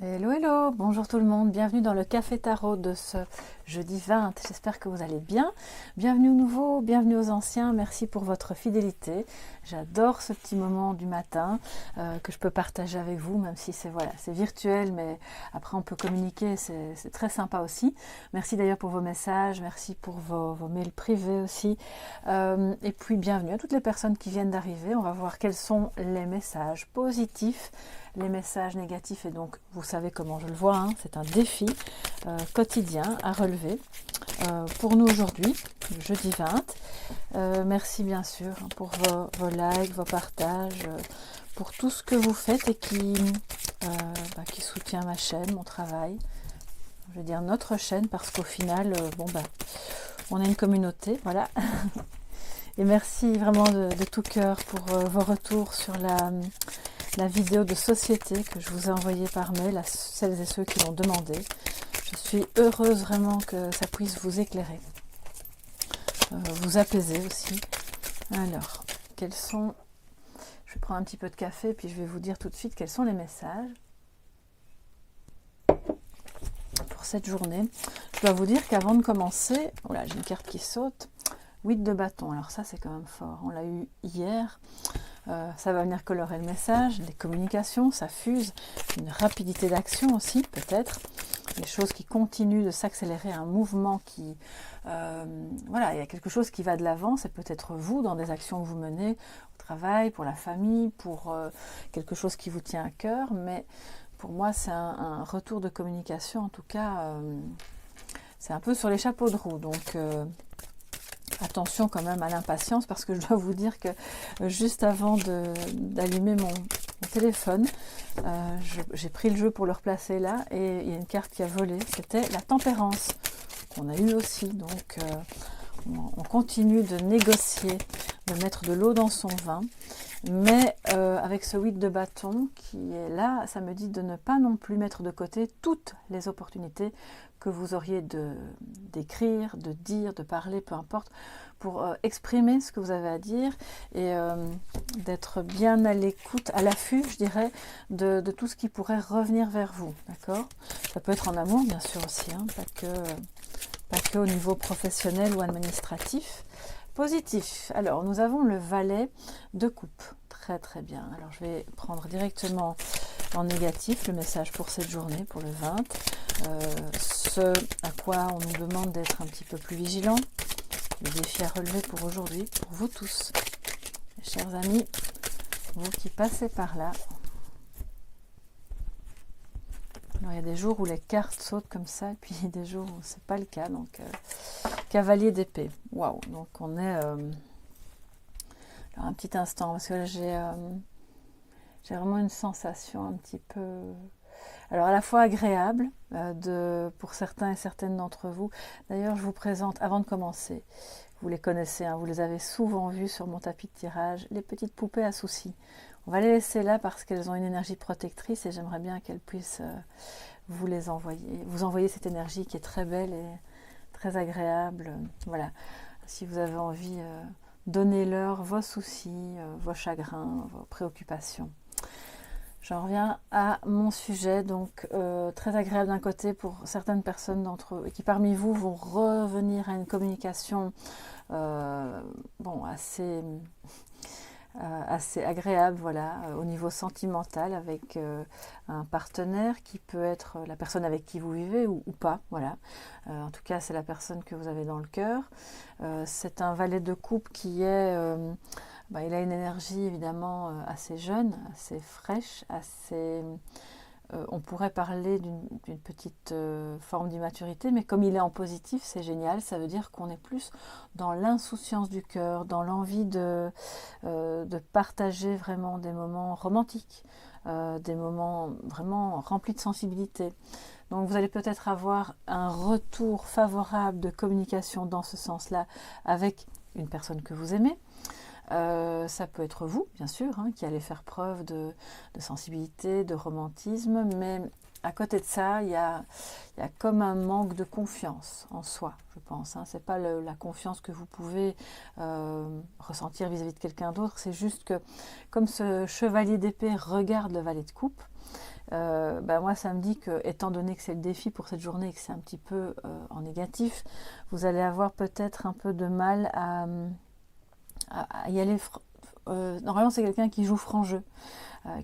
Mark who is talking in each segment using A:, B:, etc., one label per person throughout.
A: Hello, hello, bonjour tout le monde, bienvenue dans le Café Tarot de ce jeudi 20, j'espère que vous allez bien. Bienvenue aux nouveaux, bienvenue aux anciens, merci pour votre fidélité. J'adore ce petit moment du matin que je peux partager avec vous, même si c'est virtuel, mais après on peut communiquer, c'est très sympa aussi. Merci d'ailleurs pour vos messages, merci pour vos mails privés aussi. Et puis bienvenue à toutes les personnes qui viennent d'arriver, on va voir quels sont les messages positifs, les messages négatifs, et donc vous savez comment je le vois, hein, c'est un défi quotidien à relever pour nous aujourd'hui, le jeudi 20. Merci bien sûr pour vos likes, vos partages, pour tout ce que vous faites et qui soutient ma chaîne, mon travail. Je veux dire notre chaîne parce qu'au final, on a une communauté, voilà. Et merci vraiment de tout cœur pour vos retours sur la vidéo de société que je vous ai envoyée par mail à celles et ceux qui l'ont demandé. Je suis heureuse vraiment que ça puisse vous éclairer, vous apaiser aussi. Alors, quels sont... Je vais prendre un petit peu de café puis je vais vous dire tout de suite quels sont les messages pour cette journée. Je dois vous dire qu'avant de commencer... Voilà, j'ai une carte qui saute. 8 de bâton, alors ça c'est quand même fort. On l'a eu hier. Ça va venir colorer le message, les communications, ça fuse, une rapidité d'action aussi peut-être, des choses qui continuent de s'accélérer, un mouvement qui, voilà, il y a quelque chose qui va de l'avant, c'est peut-être vous dans des actions que vous menez au travail, pour la famille, pour quelque chose qui vous tient à cœur, mais pour moi c'est un retour de communication, en tout cas c'est un peu sur les chapeaux de roue, donc attention quand même à l'impatience, parce que je dois vous dire que juste avant d'allumer mon téléphone, j'ai pris le jeu pour le replacer là, et il y a une carte qui a volé, c'était la tempérance, qu'on a eu aussi, donc on continue de négocier, de mettre de l'eau dans son vin, mais avec ce 8 de bâton qui est là, ça me dit de ne pas non plus mettre de côté toutes les opportunités que vous auriez d'écrire, de dire, de parler, peu importe, pour exprimer ce que vous avez à dire et d'être bien à l'écoute, à l'affût, je dirais, de tout ce qui pourrait revenir vers vous, d'accord? Ça peut être en amour, bien sûr aussi, hein, pas que au niveau professionnel ou administratif. Positif. Alors, nous avons le valet de coupe. Très, très bien. Alors, je vais prendre directement en négatif le message pour cette journée, pour le 20. Ce à quoi on nous demande d'être un petit peu plus vigilant. Le défi à relever pour aujourd'hui, pour vous tous, mes chers amis, vous qui passez par là. Alors, il y a des jours où les cartes sautent comme ça, et puis des jours où c'est pas le cas. Donc, cavalier d'épée. Waouh. Donc, on est... alors, un petit instant, parce que là, j'ai vraiment une sensation un petit peu... Alors, à la fois agréable pour certains et certaines d'entre vous. D'ailleurs, je vous présente, avant de commencer, vous les connaissez, hein, vous les avez souvent vus sur mon tapis de tirage, les petites poupées à soucis. On va les laisser là parce qu'elles ont une énergie protectrice et j'aimerais bien qu'elles puissent vous envoyer cette énergie qui est très belle et très agréable. Voilà, si vous avez envie, donnez-leur vos soucis, vos chagrins, vos préoccupations. J'en reviens à mon sujet, donc très agréable d'un côté pour certaines personnes d'entre eux qui parmi vous vont revenir à une communication assez agréable, voilà, au niveau sentimental avec un partenaire qui peut être la personne avec qui vous vivez ou pas, voilà. En tout cas, c'est la personne que vous avez dans le cœur. C'est un valet de coupe qui est... il a une énergie évidemment assez jeune, assez fraîche, assez... on pourrait parler d'une petite forme d'immaturité, mais comme il est en positif, c'est génial. Ça veut dire qu'on est plus dans l'insouciance du cœur, dans l'envie de partager vraiment des moments romantiques, des moments vraiment remplis de sensibilité. Donc vous allez peut-être avoir un retour favorable de communication dans ce sens-là avec une personne que vous aimez. Ça peut être vous, bien sûr, hein, qui allez faire preuve de sensibilité, de romantisme, mais à côté de ça, il y a comme un manque de confiance en soi, je pense. Hein. Ce n'est pas la confiance que vous pouvez ressentir vis-à-vis de quelqu'un d'autre, c'est juste que comme ce chevalier d'épée regarde le valet de coupe, Moi ça me dit que, étant donné que c'est le défi pour cette journée et que c'est un petit peu en négatif, vous allez avoir peut-être un peu de mal à y aller. Normalement c'est quelqu'un qui joue franc jeu,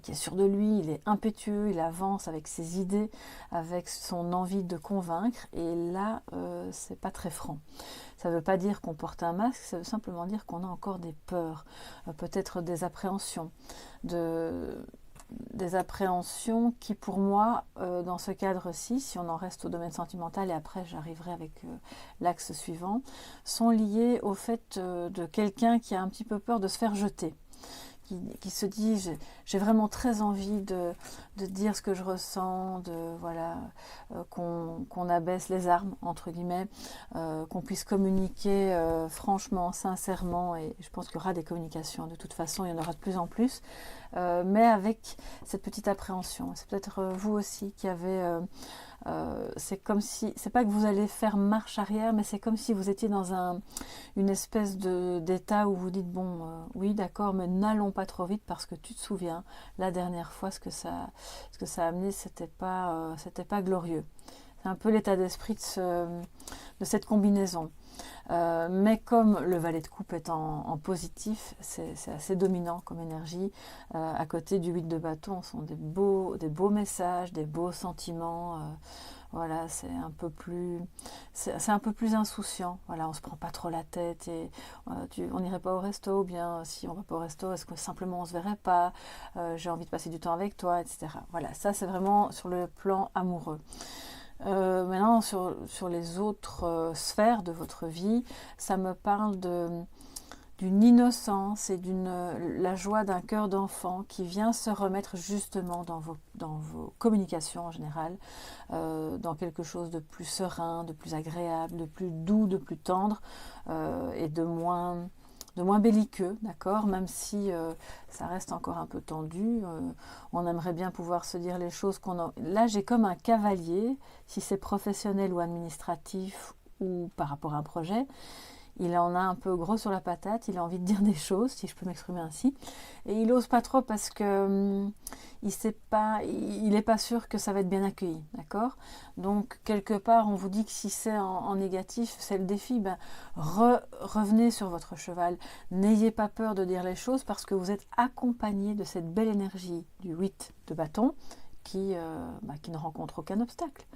A: qui est sûr de lui, il est impétueux, il avance avec ses idées, avec son envie de convaincre, et là c'est pas très franc. Ça ne veut pas dire qu'on porte un masque, ça veut simplement dire qu'on a encore des peurs, peut-être des appréhensions, des appréhensions qui pour moi, dans ce cadre-ci, si on en reste au domaine sentimental, et après j'arriverai avec l'axe suivant, sont liées au fait de quelqu'un qui a un petit peu peur de se faire jeter. Qui se dit j'ai vraiment très envie de dire ce que je ressens, qu'on abaisse les armes entre guillemets, qu'on puisse communiquer franchement, sincèrement, et je pense qu'il y aura des communications de toute façon, il y en aura de plus en plus, mais avec cette petite appréhension. C'est peut-être vous aussi qui avez c'est comme si, c'est pas que vous allez faire marche arrière, mais c'est comme si vous étiez dans une espèce d'état où vous dites bon, oui d'accord, mais n'allons pas trop vite, parce que tu te souviens, la dernière fois ce que ça a amené, c'était pas glorieux. C'est un peu l'état d'esprit de cette combinaison. Mais comme le valet de coupe est en positif, c'est assez dominant comme énergie. À côté du 8 de bâton, ce sont des beaux messages, des beaux sentiments. Voilà, c'est un peu plus insouciant. Voilà, on se prend pas trop la tête, et on n'irait pas au resto, ou bien si on va pas au resto, est-ce que simplement on se verrait pas, j'ai envie de passer du temps avec toi, etc. Voilà, ça c'est vraiment sur le plan amoureux. Maintenant, sur les autres sphères de votre vie, ça me parle d'une innocence et la joie d'un cœur d'enfant qui vient se remettre justement dans vos communications en général, dans quelque chose de plus serein, de plus agréable, de plus doux, de plus tendre, et de moins belliqueux, d'accord, même si ça reste encore un peu tendu. On aimerait bien pouvoir se dire les choses qu'on a. Là, j'ai comme un cavalier, si c'est professionnel ou administratif ou par rapport à un projet. Il en a un peu gros sur la patate, il a envie de dire des choses, si je peux m'exprimer ainsi, et il n'ose pas trop parce que il n'est pas sûr que ça va être bien accueilli, d'accord. Donc quelque part on vous dit que si c'est en négatif, c'est le défi, revenez sur votre cheval, n'ayez pas peur de dire les choses, parce que vous êtes accompagné de cette belle énergie du 8 de bâton qui ne rencontre aucun obstacle.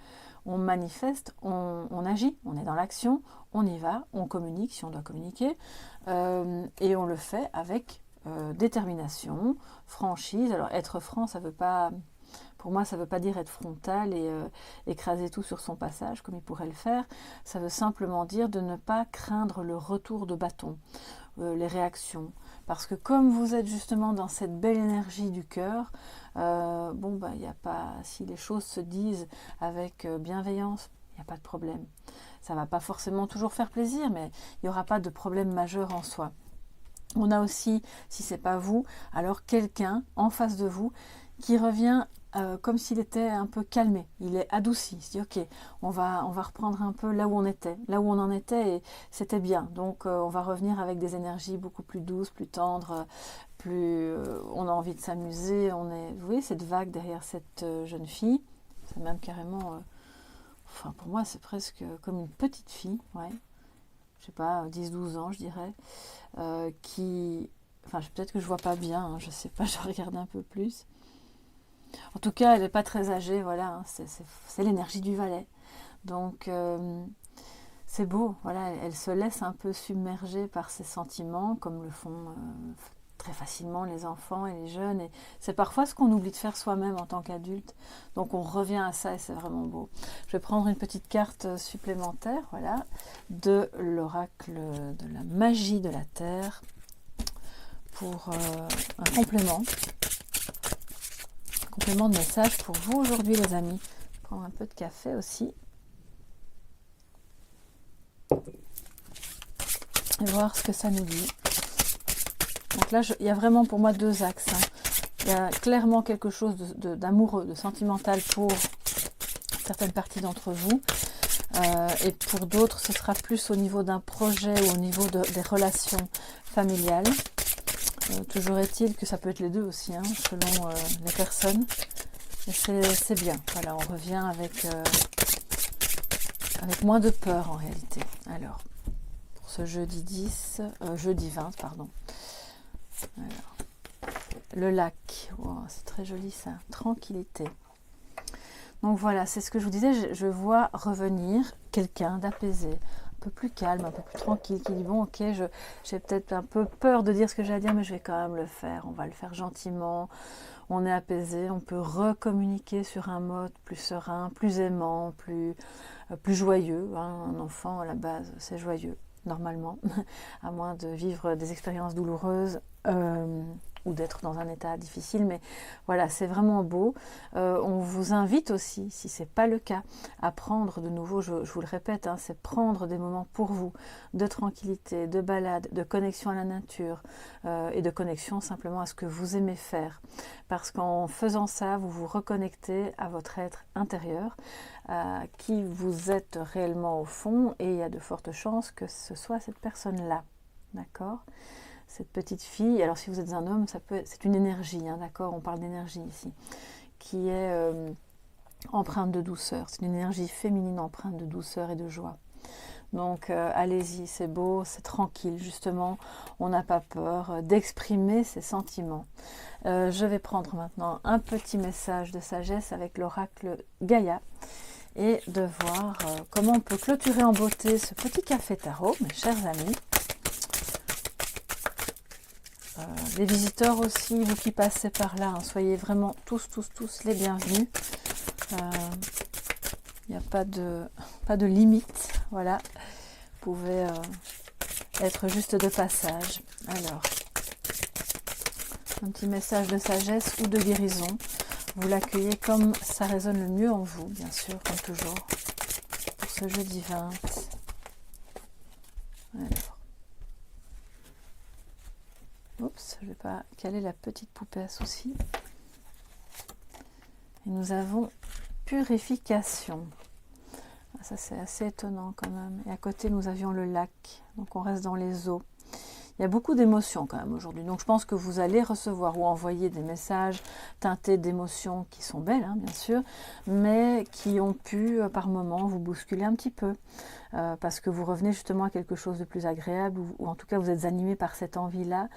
A: On manifeste, on agit, on est dans l'action, on y va, on communique si on doit communiquer, et on le fait avec détermination, franchise. Alors être franc, pour moi ça ne veut pas dire être frontal et écraser tout sur son passage comme il pourrait le faire. Ça veut simplement dire de ne pas craindre le retour de bâton, les réactions, parce que comme vous êtes justement dans cette belle énergie du cœur, y a pas, si les choses se disent avec bienveillance, il n'y a pas de problème. Ça ne va pas forcément toujours faire plaisir, mais il n'y aura pas de problème majeur en soi. On a aussi, si ce n'est pas vous, alors quelqu'un en face de vous qui revient comme s'il était un peu calmé, il est adouci, il se dit ok, on va reprendre un peu là où on en était, et c'était bien, donc on va revenir avec des énergies beaucoup plus douces, plus tendres, on a envie de s'amuser, vous voyez cette vague derrière cette jeune fille, c'est même carrément, pour moi c'est presque comme une petite fille, ouais, je sais pas, 10-12 ans je dirais, peut-être que je vois pas bien, hein, je sais pas, je regarde un peu plus. En tout cas, elle n'est pas très âgée, voilà, hein, c'est l'énergie du valet. Donc, c'est beau, voilà, elle se laisse un peu submerger par ses sentiments, comme le font très facilement les enfants et les jeunes. Et c'est parfois ce qu'on oublie de faire soi-même en tant qu'adulte. Donc, on revient à ça et c'est vraiment beau. Je vais prendre une petite carte supplémentaire, voilà, de l'oracle de la magie de la Terre pour un complément de message pour vous aujourd'hui les amis. Je vais prendre un peu de café aussi et voir ce que ça nous dit. Donc là il y a vraiment pour moi deux axes, hein. Il y a clairement quelque chose d'amoureux, de sentimental pour certaines parties d'entre vous, et pour d'autres ce sera plus au niveau d'un projet ou au niveau des relations familiales. Toujours est-il que ça peut être les deux aussi, hein, selon les personnes. C'est bien. Voilà, on revient avec moins de peur en réalité. Alors, pour ce jeudi 20, pardon. Alors, le lac, wow, c'est très joli ça, tranquillité. Donc voilà, c'est ce que je vous disais, je vois revenir quelqu'un d'apaisé, un peu plus calme, un peu plus tranquille, qui dit bon ok, j'ai peut-être un peu peur de dire ce que j'ai à dire, mais je vais quand même le faire, on va le faire gentiment, on est apaisé, on peut recommuniquer sur un mode plus serein, plus aimant, plus joyeux, hein. Un enfant à la base c'est joyeux, normalement, à moins de vivre des expériences douloureuses, ou d'être dans un état difficile, mais voilà, c'est vraiment beau. On vous invite aussi, si ce n'est pas le cas, à prendre de nouveau, je vous le répète, hein, c'est prendre des moments pour vous, de tranquillité, de balade, de connexion à la nature, et de connexion simplement à ce que vous aimez faire. Parce qu'en faisant ça, vous vous reconnectez à votre être intérieur, à qui vous êtes réellement au fond, et il y a de fortes chances que ce soit cette personne-là. D'accord ? Cette petite fille, alors si vous êtes un homme, c'est une énergie, hein, d'accord, on parle d'énergie ici, qui est empreinte de douceur. C'est une énergie féminine empreinte de douceur et de joie. Donc allez-y, c'est beau, c'est tranquille, justement, on n'a pas peur d'exprimer ses sentiments. Je vais prendre maintenant un petit message de sagesse avec l'oracle Gaïa et de voir comment on peut clôturer en beauté ce petit café tarot, mes chers amis. Les visiteurs aussi, vous qui passez par là, hein, soyez vraiment tous les bienvenus. Il n'y a pas de limite, voilà. Vous pouvez être juste de passage. Alors, un petit message de sagesse ou de guérison. Vous l'accueillez comme ça résonne le mieux en vous, bien sûr, comme toujours, pour ce jeudi 20. Alors. Oups, je ne vais pas caler la petite poupée à souci. Et nous avons purification. Ça, c'est assez étonnant quand même. Et à côté, nous avions le lac. Donc, on reste dans les eaux. Il y a beaucoup d'émotions quand même aujourd'hui. Donc, je pense que vous allez recevoir ou envoyer des messages teintés d'émotions qui sont belles, hein, bien sûr, mais qui ont pu, par moments, vous bousculer un petit peu. Parce que vous revenez justement à quelque chose de plus agréable, ou en tout cas, vous êtes animé par cette envie-là.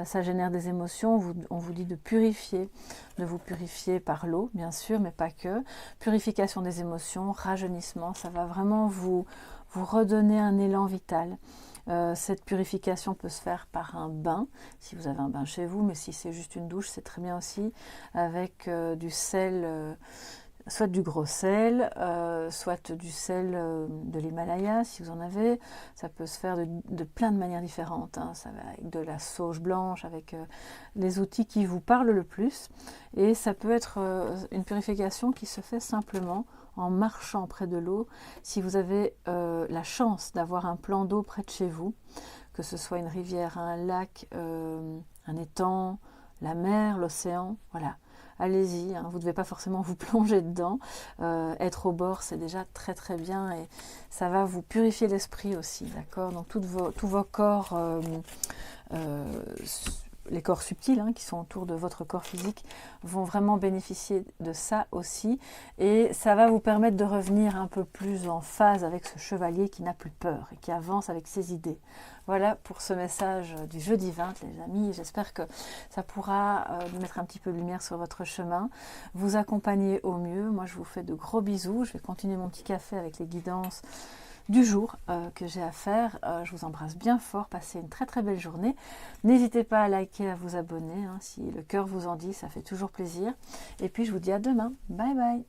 A: Ça génère des émotions. On vous dit de purifier, de vous purifier par l'eau, bien sûr, mais pas que. Purification des émotions, rajeunissement, ça va vraiment vous redonner un élan vital. Cette purification peut se faire par un bain, si vous avez un bain chez vous, mais si c'est juste une douche, c'est très bien aussi, avec du sel, soit du gros sel, soit du sel de l'Himalaya, si vous en avez. Ça peut se faire de plein de manières différentes, hein. Ça va avec de la sauge blanche, avec les outils qui vous parlent le plus. Et ça peut être une purification qui se fait simplement en marchant près de l'eau. Si vous avez la chance d'avoir un plan d'eau près de chez vous, que ce soit une rivière, un lac, un étang, la mer, l'océan, voilà. Allez-y, hein, vous ne devez pas forcément vous plonger dedans. Être au bord, c'est déjà très très bien et ça va vous purifier l'esprit aussi, d'accord ? Donc tous vos corps, les corps subtils, hein, qui sont autour de votre corps physique, vont vraiment bénéficier de ça aussi. Et ça va vous permettre de revenir un peu plus en phase avec ce chevalier qui n'a plus peur et qui avance avec ses idées. Voilà pour ce message du jeudi 20, les amis. J'espère que ça pourra mettre un petit peu de lumière sur votre chemin, vous accompagner au mieux. Moi, je vous fais de gros bisous. Je vais continuer mon petit café avec les guidances du jour que j'ai à faire. Je vous embrasse bien fort. Passez une très très belle journée. N'hésitez pas à liker, à vous abonner, hein, si le cœur vous en dit, ça fait toujours plaisir. Et puis, je vous dis à demain. Bye bye.